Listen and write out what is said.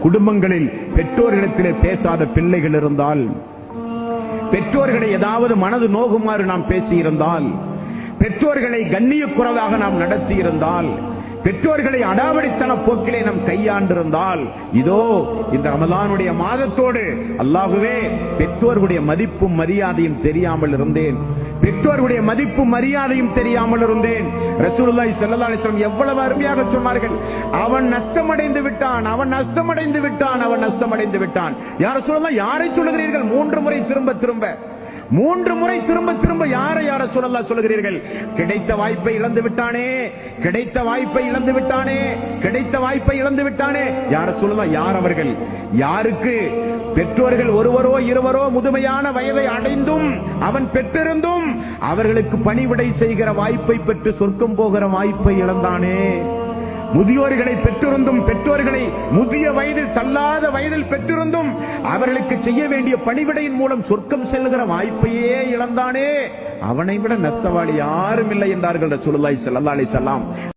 குடும்பங்களில் பெற்றோர்களிடத்திலே பேசாத பிள்ளைகள் இருந்தால், பெற்றோர்களை ஏதாவது மனது நோகுமாறு நாம் பேசியிருந்தால், பெற்றோர்களை கண்ணியக்குறைவாக நாம் நடத்தியிருந்தால், பெற்றோர்களை அடாவடித்தன போக்கிலே நாம் கையாண்டிருந்தால், இதோ இந்த ரமலானுடைய மாதத்தோடு அல்லாஹ்வே பெற்றோர்களுடைய மதிப்பும் மரியாதையும் தெரியாமல் இருந்தேன், பெற்றோர்களுடைய மதிப்பும் மரியாதையும் தெரியாமல் இருந்தேன். ரசூலுல்லாஹி ஸல்லல்லாஹு அலைஹி வஸல்லம் எவ்வளவு அருமையாக சொன்னார்கள். அவன் நஷ்டமடைந்து விட்டான், அவன் நஷ்டமடைந்து விட்டான், அவன் நஷ்டமடைந்து விட்டான். யா ரசூலுல்லாஹ், யாரை சொல்லுகிறீர்கள்? 3 முறை திரும்ப திரும்ப யாரை யா ரசூலுல்லாஹ் சொல்லுகிறீர்கள்? கிடைத்த வாய்ப்பை இழந்து விட்டானே, கிடைத்த வாய்ப்பை இழந்து விட்டானே, கிடைத்த வாய்ப்பை இழந்து விட்டானே. யா ரசூலுல்லாஹ், யார் அவர்கள்? யாருக்கு பெற்றோர்கள் ஒருவரோ இருவரோ முதுமையான வயதை அடைந்தும் அவன் பெற்றிருந்தும் அவர்களுக்கு பணிவிடை செய்கிற வாய்ப்பை பெற்று சொர்க்கம் போகிற வாய்ப்பை இழந்தானே. முதியோர்களை பெற்றிருந்தும், பெற்றோர்களை முதிய வயதில் தள்ளாத வயதில் பெற்றிருந்தும் அவர்களுக்கு செய்ய வேண்டிய பணிவிடையின் மூலம் சொர்க்கம் செல்லுகிற வாய்ப்பையே இழந்தானே. அவனை விட நஷ்டவாளி யாரும் இல்லை என்றார்கள் ரசூலுல்லாஹி ஸல்லல்லாஹு அலைஹி வஸல்லம்.